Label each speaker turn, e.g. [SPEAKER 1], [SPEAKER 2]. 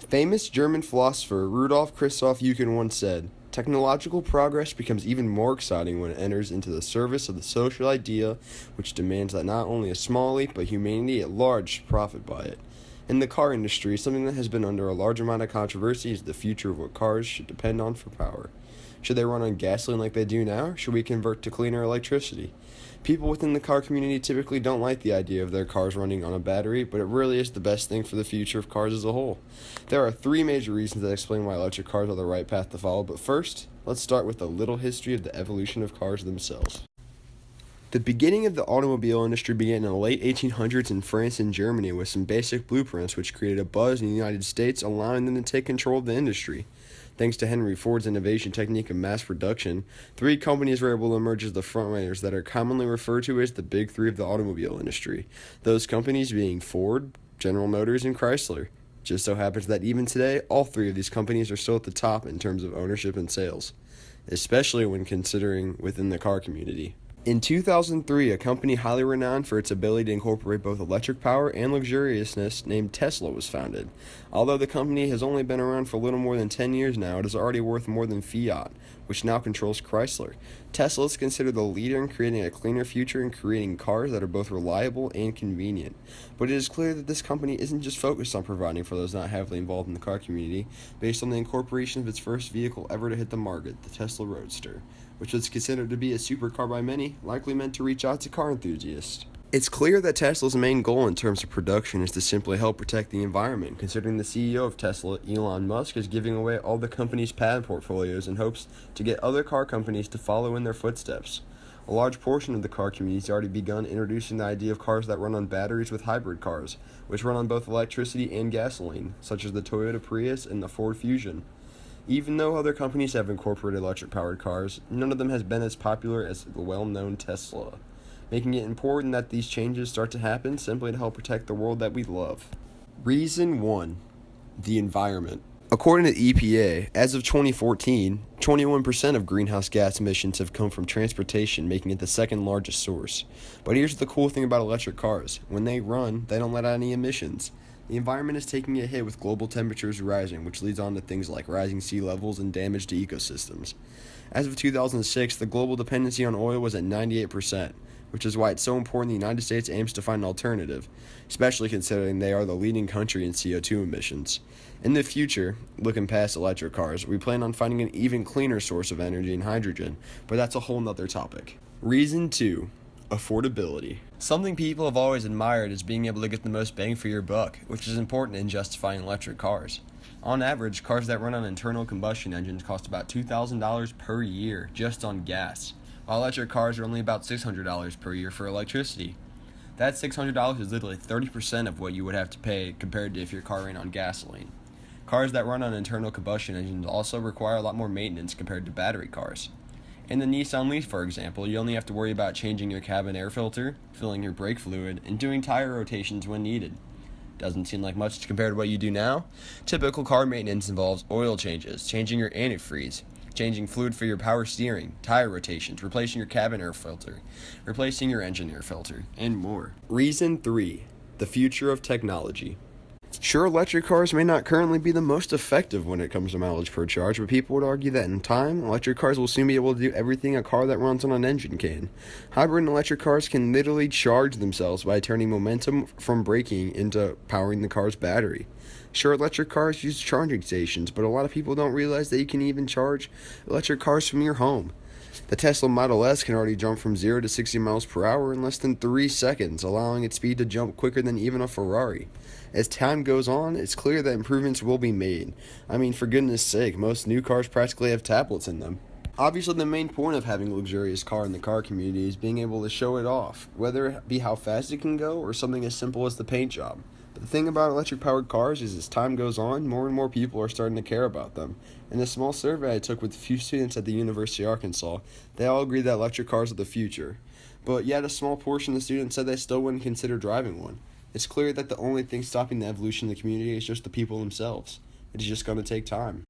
[SPEAKER 1] Famous German philosopher Rudolf Christoph Eucken once said, "Technological progress becomes even more exciting when it enters into the service of the social idea, which demands that not only a small elite but humanity at large should profit by it." In the car industry, something that has been under a large amount of controversy is the future of what cars should depend on for power. Should they run on gasoline like they do now, or should we convert to cleaner electricity? People within the car community typically don't like the idea of their cars running on a battery, but it really is the best thing for the future of cars as a whole. There are three major reasons that explain why electric cars are the right path to follow, but first, let's start with a little history of the evolution of cars themselves. The beginning of the automobile industry began in the late 1800s in France and Germany with some basic blueprints which created a buzz in the United States, allowing them to take control of the industry. Thanks to Henry Ford's innovation technique of mass production, three companies were able to emerge as the frontrunners that are commonly referred to as the Big Three of the automobile industry, those companies being Ford, General Motors, and Chrysler. Just so happens that even today, all three of these companies are still at the top in terms of ownership and sales, especially when considering within the car community. In 2003, a company highly renowned for its ability to incorporate both electric power and luxuriousness named Tesla was founded. Although the company has only been around for a little more than 10 years now, it is already worth more than Fiat, which now controls Chrysler. Tesla is considered the leader in creating a cleaner future and creating cars that are both reliable and convenient. But it is clear that this company isn't just focused on providing for those not heavily involved in the car community, based on the incorporation of its first vehicle ever to hit the market, the Tesla Roadster, which was considered to be a supercar by many, likely meant to reach out to car enthusiasts. It's clear that Tesla's main goal in terms of production is to simply help protect the environment, considering the CEO of Tesla, Elon Musk, is giving away all the company's patent portfolios in hopes to get other car companies to follow in their footsteps. A large portion of the car community has already begun introducing the idea of cars that run on batteries with hybrid cars, which run on both electricity and gasoline, such as the Toyota Prius and the Ford Fusion. Even though other companies have incorporated electric-powered cars, none of them has been as popular as the well-known Tesla, making it important that these changes start to happen simply to help protect the world that we love. Reason 1. The environment. According to the EPA, as of 2014, 21% of greenhouse gas emissions have come from transportation, making it the second largest source. But here's the cool thing about electric cars. When they run, they don't let out any emissions. The environment is taking a hit with global temperatures rising, which leads on to things like rising sea levels and damage to ecosystems. As of 2006, the global dependency on oil was at 98%, which is why it's so important the United States aims to find an alternative, especially considering they are the leading country in CO2 emissions. In the future, looking past electric cars, we plan on finding an even cleaner source of energy in hydrogen, but that's a whole nother topic. Reason 2. Affordability. Something people have always admired is being able to get the most bang for your buck, which is important in justifying electric cars. On average, cars that run on internal combustion engines cost about $2,000 per year just on gas, while electric cars are only about $600 per year for electricity. That $600 is literally 30% of what you would have to pay compared to if your car ran on gasoline. Cars that run on internal combustion engines also require a lot more maintenance compared to battery cars. In the Nissan Leaf, for example, you only have to worry about changing your cabin air filter, filling your brake fluid, and doing tire rotations when needed. Doesn't seem like much compared to what you do now. Typical car maintenance involves oil changes, changing your antifreeze, changing fluid for your power steering, tire rotations, replacing your cabin air filter, replacing your engine air filter, and more. Reason 3. The future of technology. Sure, electric cars may not currently be the most effective when it comes to mileage per charge, but people would argue that in time, electric cars will soon be able to do everything a car that runs on an engine can. Hybrid and electric cars can literally charge themselves by turning momentum from braking into powering the car's battery. Sure, electric cars use charging stations, but a lot of people don't realize that you can even charge electric cars from your home. The Tesla Model S can already jump from 0 to 60 miles per hour in less than 3 seconds, allowing its speed to jump quicker than even a Ferrari. As time goes on, it's clear that improvements will be made. I mean, for goodness sake, most new cars practically have tablets in them. Obviously, the main point of having a luxurious car in the car community is being able to show it off, whether it be how fast it can go or something as simple as the paint job. But the thing about electric-powered cars is as time goes on, more and more people are starting to care about them. In a small survey I took with a few students at the University of Arkansas, they all agreed that electric cars are the future. But yet a small portion of the students said they still wouldn't consider driving one. It's clear that the only thing stopping the evolution of the community is just the people themselves. It is just going to take time.